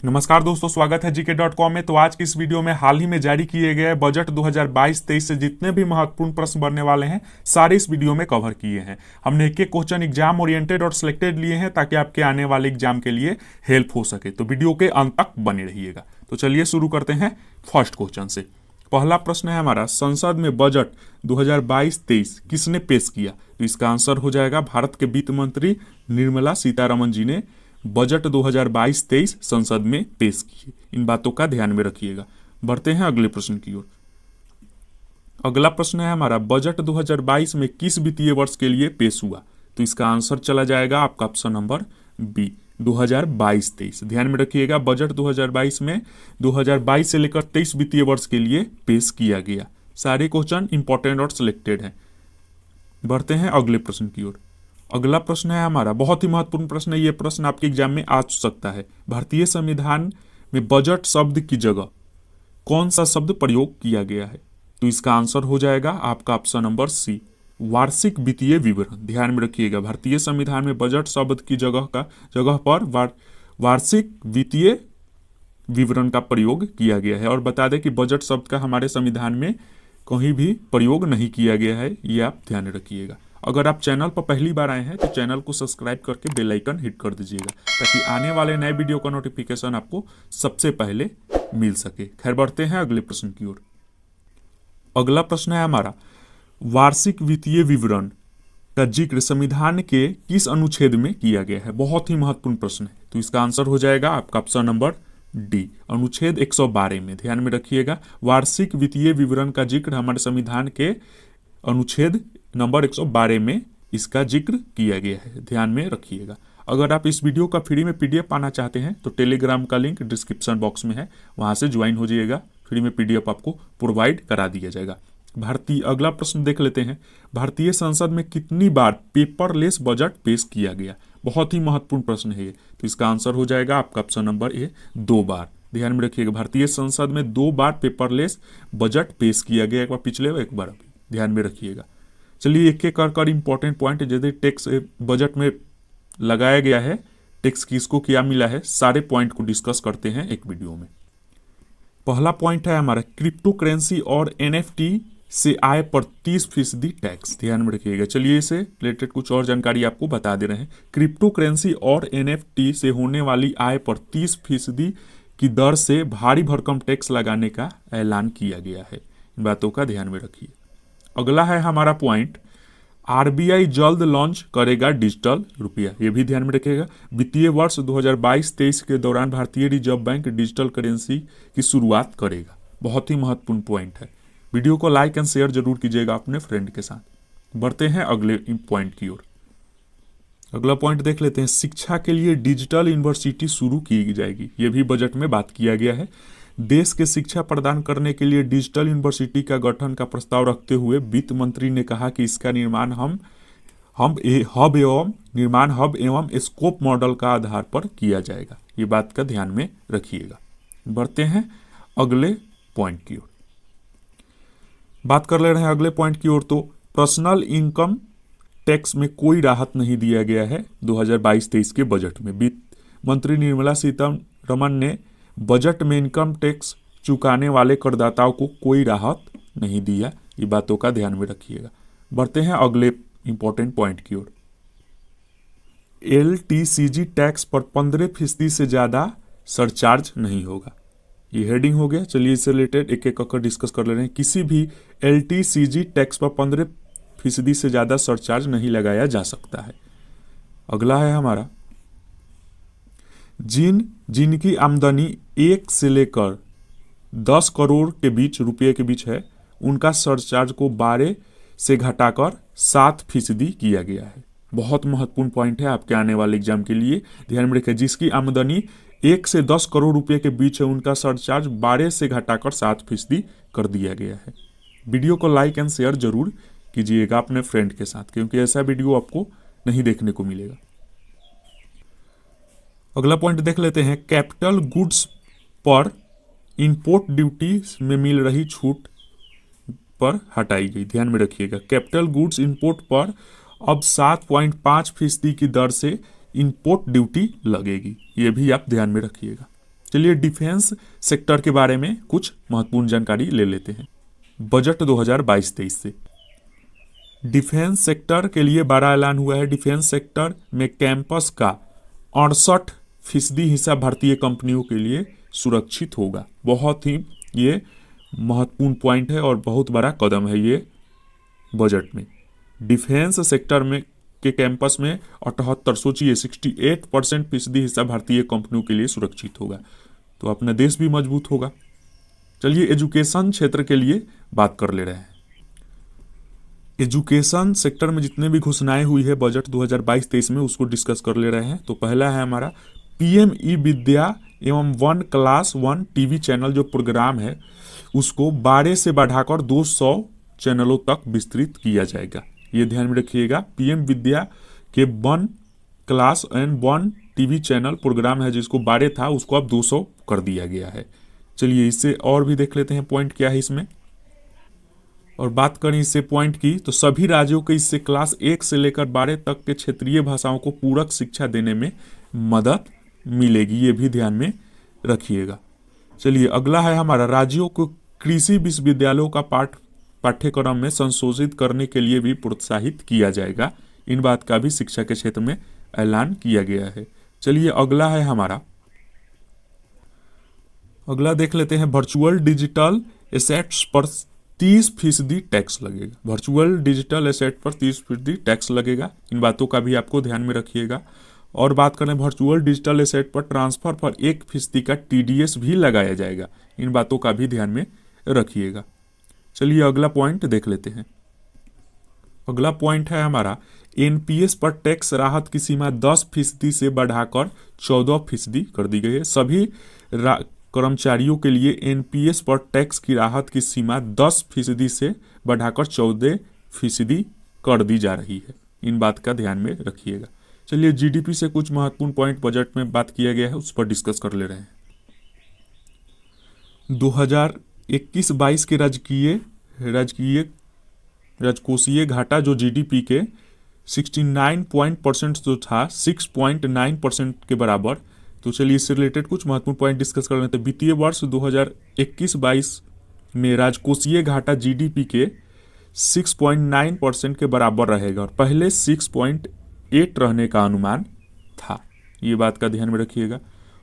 नमस्कार दोस्तों, स्वागत है gk.com में। तो आज की इस वीडियो में हाल ही में जारी किए गए बजट 2022-23 से जितने भी महत्वपूर्ण प्रश्न बनने वाले हैं सारे इस वीडियो में कवर किए हैं। हमने एक एक क्वेश्चन एग्जाम ओरिएंटेड और सिलेक्टेड लिए हैं ताकि आपके आने वाले एग्जाम के लिए हेल्प हो सके। तो वीडियो के अंत तक बने रहिएगा। तो चलिए शुरू करते हैं फर्स्ट क्वेश्चन से। पहला प्रश्न है हमारा, संसद में बजट 2022-23 किसने पेश किया? तो इसका आंसर हो जाएगा भारत के वित्त मंत्री निर्मला सीतारमण जी ने बजट 2022-23 संसद में पेश किए। इन बातों का ध्यान में रखिएगा। बढ़ते हैं अगले प्रश्न की ओर। अगला प्रश्न है हमारा, बजट 2022 में किस वित्तीय वर्ष के लिए पेश हुआ? तो इसका आंसर चला जाएगा आपका ऑप्शन नंबर बी, 2022-23। ध्यान में रखिएगा, बजट 2022 में 2022 से लेकर 23 वित्तीय वर्ष के लिए पेश किया गया। सारे क्वेश्चन इंपॉर्टेंट और सिलेक्टेड हैं। बढ़ते हैं अगले प्रश्न की ओर। अगला प्रश्न है हमारा, बहुत ही महत्वपूर्ण प्रश्न है। यह प्रश्न आपके एग्जाम में आ सकता है। भारतीय संविधान में बजट शब्द की जगह कौन सा शब्द प्रयोग किया गया है? तो इसका आंसर हो जाएगा आपका ऑप्शन नंबर सी, वार्षिक वित्तीय विवरण। ध्यान में रखिएगा, भारतीय संविधान में बजट शब्द की जगह पर वार्षिक वित्तीय विवरण का प्रयोग किया गया है। और बता दें कि बजट शब्द का हमारे संविधान में कहीं भी प्रयोग नहीं किया गया है, ये आप ध्यान रखिएगा। अगर आप चैनल पर पहली बार आए हैं तो चैनल को सब्सक्राइब करके बेल आइकन हिट कर दीजिएगा ताकि आने वाले नए वीडियो का नोटिफिकेशन आपको सबसे पहले मिल सके। खैर, बढ़ते हैं अगले प्रश्न की ओर। अगला प्रश्न है हमारा, वार्षिक वित्तीय विवरण का जिक्र संविधान के किस अनुच्छेद में किया गया है? बहुत ही महत्वपूर्ण प्रश्न है। तो इसका आंसर हो जाएगा आपका ऑप्शन नंबर डी, अनुच्छेद 112 में। ध्यान में रखिएगा, वार्षिक वित्तीय विवरण का जिक्र हमारे संविधान के अनुच्छेद नंबर 112 में इसका जिक्र किया गया है। ध्यान में रखिएगा। अगर आप इस वीडियो का फ्री में पीडीएफ पाना चाहते हैं तो टेलीग्राम का लिंक डिस्क्रिप्शन बॉक्स में है, वहां से ज्वाइन हो जाइएगा। फ्री में पीडीएफ आपको प्रोवाइड करा दिया जाएगा। अगला प्रश्न देख लेते हैं, भारतीय संसद में कितनी बार पेपरलेस बजट पेश किया गया? बहुत ही महत्वपूर्ण प्रश्न है ये। तो इसका आंसर हो जाएगा आपका ऑप्शन नंबर ए, 2 बार। ध्यान में रखिएगा, भारतीय संसद में 2 बार पेपरलेस बजट पेश किया गया, एक बार पिछले एक बार अभी। ध्यान में रखिएगा। चलिए एक एक कर इंपॉर्टेंट पॉइंट, यदि टैक्स बजट में लगाया गया है, टैक्स किसको क्या मिला है, सारे पॉइंट को डिस्कस करते हैं एक वीडियो में। पहला पॉइंट है हमारा, क्रिप्टो करेंसी और एनएफटी से आय पर 30% टैक्स। ध्यान में रखिएगा। चलिए इसे रिलेटेड कुछ और जानकारी आपको बता दे रहे हैं। क्रिप्टो करेंसी और एनएफटी से होने वाली आय पर 30% की दर से भारी भरकम टैक्स लगाने का ऐलान किया गया है। इन बातों का ध्यान में रखिए। अगला है हमारा पॉइंट, आरबीआई जल्द लॉन्च करेगा डिजिटल रुपया। ये भी ध्यान में रखिएगा। वित्तीय वर्ष 2022-23 के दौरान भारतीय रिजर्व बैंक डिजिटल करेंसी की शुरुआत करेगा। बहुत ही महत्वपूर्ण पॉइंट है। वीडियो को लाइक एंड शेयर जरूर कीजिएगा अपने फ्रेंड के साथ। बढ़ते हैं अगले पॉइंट की ओर। अगला पॉइंट देख लेते हैं, शिक्षा के लिए डिजिटल यूनिवर्सिटी शुरू की जाएगी। ये भी बजट में बात किया गया है। देश के शिक्षा प्रदान करने के लिए डिजिटल यूनिवर्सिटी का गठन का प्रस्ताव रखते हुए वित्त मंत्री ने कहा कि इसका निर्माण हब एवं स्कोप मॉडल का आधार पर किया जाएगा। ये बात का ध्यान में रखिएगा। बढ़ते हैं अगले पॉइंट की ओर। बात कर ले रहे हैं अगले पॉइंट की ओर। तो पर्सनल इनकम टैक्स में कोई राहत नहीं दिया गया है 2022-23 के बजट में। वित्त मंत्री निर्मला सीतारमण ने बजट में इनकम टैक्स चुकाने वाले करदाताओं को कोई राहत नहीं दिया। ये बातों का ध्यान में रखिएगा। बढ़ते हैं अगले इंपॉर्टेंट पॉइंट की ओर। एलटीसीजी टैक्स पर 15% से ज्यादा सरचार्ज नहीं होगा। ये हेडिंग हो गया। चलिए इससे रिलेटेड एक एक कर डिस्कस कर ले रहे हैं। किसी भी एलटीसीजी टैक्स पर 15% से ज्यादा सरचार्ज नहीं लगाया जा सकता है। अगला है हमारा, जिनकी आमदनी 1 से लेकर 10 करोड़ के बीच रुपये के बीच है, उनका सरचार्ज को 12 से घटाकर 7% किया गया है। बहुत महत्वपूर्ण पॉइंट है आपके आने वाले एग्जाम के लिए। ध्यान में रखें, जिसकी आमदनी 1 से 10 करोड़ रुपए के बीच है, उनका सरचार्ज 12 से घटाकर 7% कर दिया गया है। वीडियो को लाइक एंड शेयर जरूर कीजिएगा अपने फ्रेंड के साथ, क्योंकि ऐसा वीडियो आपको नहीं देखने को मिलेगा। अगला पॉइंट देख लेते हैं, कैपिटल गुड्स पर इंपोर्ट ड्यूटी में मिल रही छूट पर हटाई गई। ध्यान में रखिएगा, कैपिटल गुड्स इंपोर्ट पर अब 7.5% की दर से इंपोर्ट ड्यूटी लगेगी। ये भी आप ध्यान में रखिएगा। चलिए डिफेंस सेक्टर के बारे में कुछ महत्वपूर्ण जानकारी ले लेते हैं बजट 2022-23 से। डिफेंस सेक्टर के लिए बड़ा ऐलान हुआ है। डिफेंस सेक्टर में कैंपस का 68% हिस्सा भारतीय कंपनियों के लिए सुरक्षित होगा। बहुत ही ये महत्वपूर्ण पॉइंट है और बहुत बड़ा कदम है ये बजट में। डिफेंस सेक्टर में के कैंपस में 68% हिस्सा भारतीय कंपनियों के लिए सुरक्षित होगा, तो अपना देश भी मजबूत होगा। चलिए एजुकेशन क्षेत्र के लिए बात कर ले रहे हैं। एजुकेशन सेक्टर में जितने भी घोषणाएं हुई है बजट 2022-23 में उसको डिस्कस कर ले रहे हैं। तो पहला है हमारा पीएम ई विद्या एवं 1 क्लास 1 टीवी चैनल जो प्रोग्राम है उसको 12 से बढ़ाकर 200 चैनलों तक विस्तृत किया जाएगा। ये ध्यान में रखिएगा। पीएम विद्या के 1 class and 1 TV channel programme है जिसको 12 था उसको अब 200 कर दिया गया है। चलिए इससे और भी देख लेते हैं पॉइंट क्या है इसमें। और बात करें इससे पॉइंट की तो सभी राज्यों को इससे क्लास 1 से लेकर 12 तक के क्षेत्रीय भाषाओं को पूरक शिक्षा देने में मदद मिलेगी, ये भी ध्यान में रखिएगा। चलिए अगला है हमारा राज्यों को कृषि विश्वविद्यालयों का पाठ्यक्रम में संशोधित करने के लिए भी प्रोत्साहित किया जाएगा। इन बात का भी शिक्षा के क्षेत्र में ऐलान किया गया है। चलिए अगला है हमारा, अगला देख लेते हैं वर्चुअल डिजिटल एसेट्स पर 30% टैक्स लगेगा। वर्चुअल डिजिटल एसेट पर 30% टैक्स लगेगा। इन बातों का भी आपको ध्यान में रखिएगा। और बात करें वर्चुअल डिजिटल एसेट पर ट्रांसफर पर 1% का टीडीएस भी लगाया जाएगा। इन बातों का भी ध्यान में रखिएगा। चलिए अगला पॉइंट देख लेते हैं। अगला पॉइंट है हमारा एनपीएस पर टैक्स राहत की सीमा 10% से बढ़ाकर 14% कर दी गई है। सभी कर्मचारियों के लिए एनपीएस पर टैक्स की राहत की सीमा 10% से बढ़ाकर 14% कर दी जा रही है। इन बात का ध्यान में रखिएगा। चलिए जीडीपी से कुछ महत्वपूर्ण पॉइंट बजट में बात किया गया है उस पर डिस्कस कर ले रहे हैं। 2021-22 के राजकोषीय घाटा जो जीडीपी के 69% जो था 6.9% के बराबर। तो चलिए इससे रिलेटेड कुछ महत्वपूर्ण पॉइंट डिस्कस कर लेते हैं। वित्तीय वर्ष 2021-22 में राजकोषीय घाटा जीडीपी के 6.9% के बराबर रहेगा और पहले 6.8 रहने का अनुमान था। ये बात का ध्यान में रखिएगा।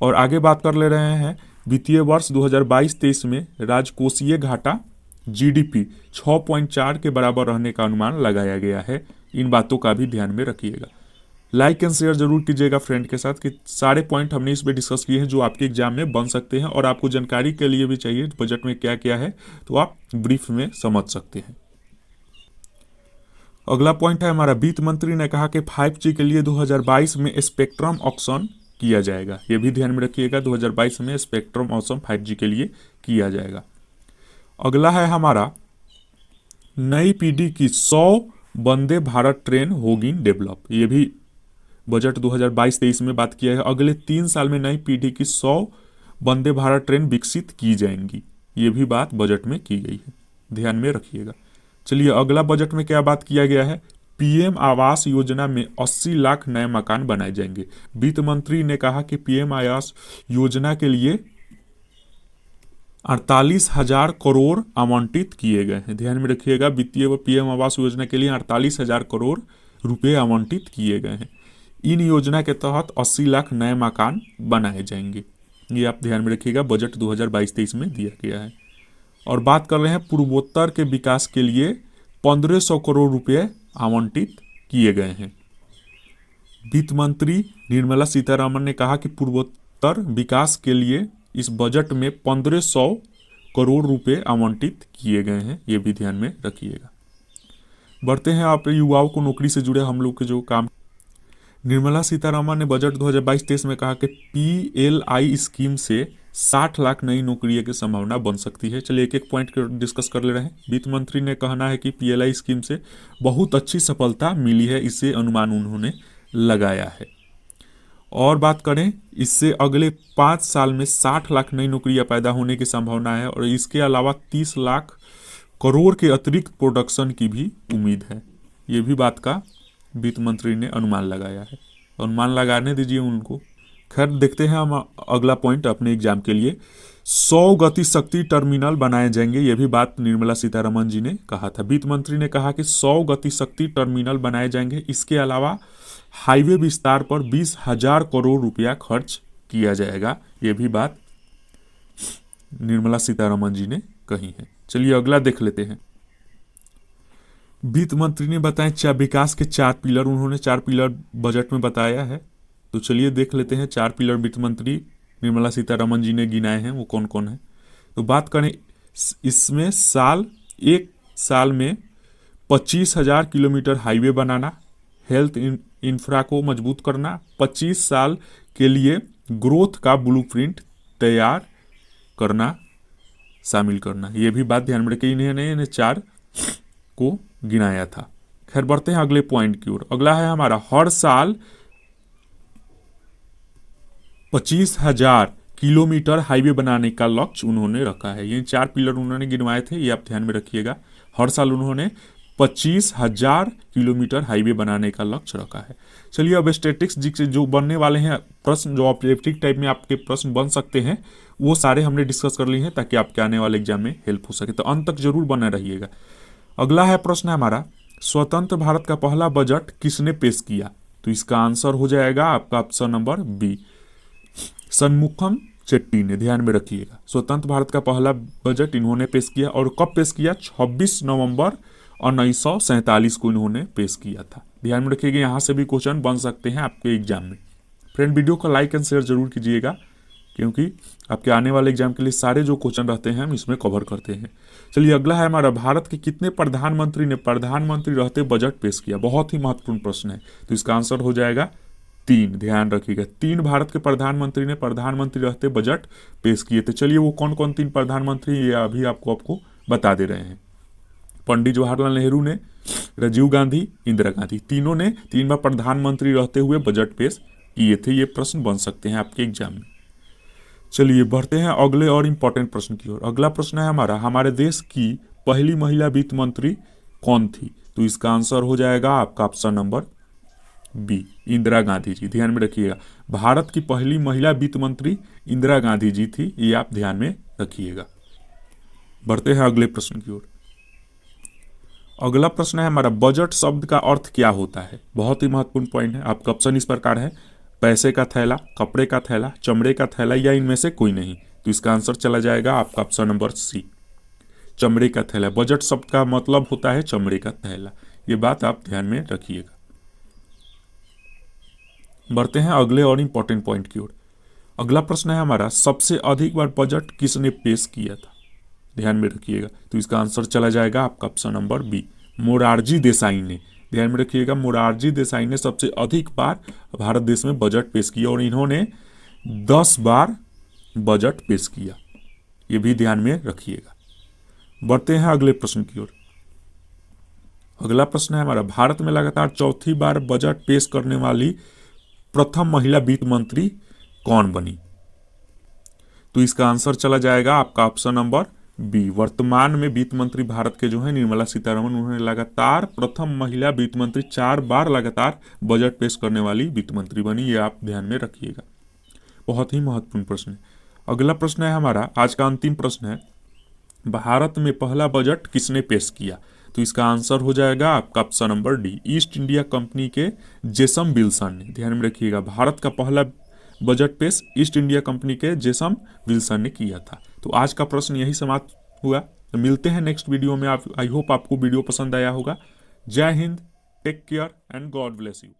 और आगे बात कर ले रहे हैं वित्तीय वर्ष 2022-23 में राजकोषीय घाटा जीडीपी 6.4 के बराबर रहने का अनुमान लगाया गया है। इन बातों का भी ध्यान में रखिएगा। लाइक एंड शेयर जरूर कीजिएगा फ्रेंड के साथ कि सारे पॉइंट हमने इस पे डिस्कस किए हैं जो आपके एग्जाम में बन सकते हैं और आपको जानकारी के लिए भी चाहिए बजट में क्या क्या है तो आप ब्रीफ में समझ सकते हैं। अगला पॉइंट है हमारा वित्त मंत्री ने कहा कि 5G के लिए 2022 में स्पेक्ट्रम ऑक्शन किया जाएगा। ये भी ध्यान में रखिएगा। 2022 में स्पेक्ट्रम ऑक्शन 5G के लिए किया जाएगा। अगला है हमारा नई पीढ़ी की 100 वंदे भारत ट्रेन होगी डेवलप। ये भी बजट 2022-23 में बात किया है। अगले 3 साल में नई पीढ़ी की 100 वंदे भारत ट्रेन विकसित की जाएंगी। ये भी बात बजट में की गई है, ध्यान में रखिएगा। चलिए अगला बजट में क्या बात किया गया है। पीएम आवास योजना में 80 लाख नए मकान बनाए जाएंगे। वित्त मंत्री ने कहा कि पीएम आवास योजना के लिए 48,000 करोड़ आवंटित किए गए हैं। ध्यान में रखिएगा। वित्तीय पीएम आवास योजना के लिए 48,000 करोड़ रुपए आवंटित किए गए हैं। इन योजना के तहत 80 लाख नए मकान बनाए जाएंगे। ये आप ध्यान में रखिएगा। बजट 2022-23 में दिया गया है। और बात कर रहे हैं पूर्वोत्तर के विकास के लिए 1500 करोड़ रुपए आवंटित किए गए हैं। वित्त मंत्री निर्मला सीतारमण ने कहा कि पूर्वोत्तर विकास के लिए इस बजट में 1500 करोड़ रुपए आवंटित किए गए हैं। ये भी ध्यान में रखिएगा। बढ़ते हैं आप युवाओं को नौकरी से जुड़े हम लोग के जो काम। निर्मला सीतारमण ने बजट 2022-23 में कहा कि पीएलआई स्कीम से 60 लाख नई नौकरियों की संभावना बन सकती है। चलिए एक एक पॉइंट डिस्कस कर ले रहे हैं। वित्त मंत्री ने कहना है कि पीएलआई स्कीम से बहुत अच्छी सफलता मिली है, इससे अनुमान उन्होंने लगाया है। और बात करें इससे अगले 5 साल में 60 लाख नई नौकरियां पैदा होने की संभावना है और इसके अलावा 30 लाख करोड़ के अतिरिक्त प्रोडक्शन की भी उम्मीद है। ये भी बात का वित्त मंत्री ने अनुमान लगाया है। अनुमान लगाने दीजिए उनको। खैर देखते हैं हम अगला पॉइंट अपने एग्जाम के लिए। 100 गति शक्ति टर्मिनल बनाए जाएंगे, यह भी बात निर्मला सीतारमण जी ने कहा था। वित्त मंत्री ने कहा कि 100 गति शक्ति टर्मिनल बनाए जाएंगे। इसके अलावा हाईवे विस्तार पर 20,000 करोड़ रुपया खर्च किया जाएगा, यह भी बात निर्मला सीतारमण जी ने कही है। चलिए अगला देख लेते हैं। वित्त मंत्री ने बताया विकास के 4 पिलर, उन्होंने 4 पिलर बजट में बताया है। तो चलिए देख लेते हैं 4 पिलर वित्त मंत्री निर्मला सीतारमण जी ने गिनाए हैं वो कौन कौन है। तो बात करें इसमें एक साल में 25,000 किलोमीटर हाईवे बनाना, हेल्थ इंफ्रा को मजबूत करना, 25 साल के लिए ग्रोथ का ब्लूप्रिंट तैयार करना शामिल करना, ये भी बात ध्यान में रखिए। इन्हें 4 को गिनाया था। खैर बढ़ते हैं अगले पॉइंट की ओर। अगला है हमारा हर साल 25,000 किलोमीटर हाईवे बनाने का लक्ष्य उन्होंने रखा है। ये 4 पिलर उन्होंने गिनवाए थे, ये आप ध्यान में रखिएगा। हर साल उन्होंने 25,000 किलोमीटर हाईवे बनाने का लक्ष्य रखा है। चलिए अब स्टैटिक्स जी से जो बनने वाले हैं प्रश्न, जो ऑब्जेक्टिव टाइप में आपके प्रश्न बन सकते हैं, वो सारे हमने डिस्कस कर लिए हैं ताकि आपके आने वाले एग्जाम में हेल्प हो सके। तो अंत तक जरूर बना रहिएगा। अगला है प्रश्न है हमारा, स्वतंत्र भारत का पहला बजट किसने पेश किया? तो इसका आंसर हो जाएगा आपका option number B, Shanmukham Chetty ने। ध्यान में रखिएगा, स्वतंत्र भारत का पहला बजट इन्होंने पेश किया। और कब पेश किया? 26 नवंबर 1947 को इन्होंने पेश किया था। ध्यान में रखिएगा, यहाँ से भी क्वेश्चन बन सकते हैं आपके एग्जाम में। फ्रेंड वीडियो को लाइक एंड शेयर जरूर कीजिएगा, क्योंकि आपके आने वाले एग्जाम के लिए सारे जो क्वेश्चन रहते हैं हम इसमें कवर करते हैं। चलिए अगला है हमारा, भारत के कितने प्रधानमंत्री ने प्रधानमंत्री रहते बजट पेश किया? बहुत ही महत्वपूर्ण प्रश्न है। तो इसका आंसर हो जाएगा 3। ध्यान रखिएगा, 3 भारत के प्रधानमंत्री ने प्रधानमंत्री रहते बजट पेश किए थे। चलिए वो कौन कौन 3 प्रधानमंत्री ये अभी आपको बता दे रहे हैं। पंडित जवाहरलाल नेहरू ने, राजीव गांधी, इंदिरा गांधी, तीनों ने 3 बार प्रधानमंत्री रहते हुए बजट पेश किए थे। ये प्रश्न बन सकते हैं आपके एग्जाम में। चलिए बढ़ते हैं अगले और इम्पोर्टेंट प्रश्न की ओर। अगला प्रश्न है हमारा, हमारे देश की पहली महिला वित्त मंत्री कौन थी? तो इसका आंसर हो जाएगा आपका option number B, Indira Gandhi ji. ध्यान में रखिएगा, भारत की पहली महिला वित्त मंत्री इंदिरा गांधी जी थी, ये आप ध्यान में रखिएगा। बढ़ते हैं अगले प्रश्न की ओर। अगला प्रश्न है हमारा, बजट शब्द का अर्थ क्या होता है? बहुत ही महत्वपूर्ण पॉइंट है। आपका ऑप्शन इस प्रकार है, पैसे का थैला, कपड़े का थैला, चमड़े का थैला, या इनमें से कोई नहीं। तो इसका आंसर चला जाएगा आपका ऑप्शन नंबर सी, चमड़े का थैला। बजट शब्द का मतलब होता है चमड़े का थैला, ये बात आप ध्यान में रखिएगा। बढ़ते हैं अगले और इंपॉर्टेंट पॉइंट की ओर। अगला प्रश्न है हमारा, सबसे अधिक बार बजट किसने पेश किया था? ध्यान में रखिएगा, तो इसका आंसर चला जाएगा आपका option number B, Morarji Desai ने। ध्यान में रखिएगा, मोरारजी देसाई ने सबसे अधिक बार भारत देश में बजट पेश किया और इन्होंने 10 बार बजट पेश किया, ये भी ध्यान में रखिएगा। बढ़ते हैं अगले प्रश्न की ओर। अगला प्रश्न है हमारा, भारत में लगातार चौथी बार बजट पेश करने वाली प्रथम महिला वित्त मंत्री कौन बनी? तो इसका आंसर चला जाएगा आपका ऑप्शन नंबर बी, वर्तमान में वित्त मंत्री भारत के जो है निर्मला सीतारमण, उन्होंने लगातार प्रथम महिला वित्त मंत्री 4 बार लगातार बजट पेश करने वाली वित्त मंत्री बनी, ये आप ध्यान में रखिएगा। बहुत ही महत्वपूर्ण प्रश्न है। अगला प्रश्न है हमारा, आज का अंतिम प्रश्न है, भारत में पहला बजट किसने पेश किया? तो इसका आंसर हो जाएगा आपका option number D, east India company के जेसम विल्सन ने। ध्यान में रखिएगा, भारत का पहला बजट पेश ईस्ट इंडिया कंपनी के जेसम विल्सन ने किया था। तो आज का प्रश्न यही समाप्त हुआ। तो मिलते हैं नेक्स्ट वीडियो में। आई होप आपको वीडियो पसंद आया होगा। Jai Hind, take care and god bless you.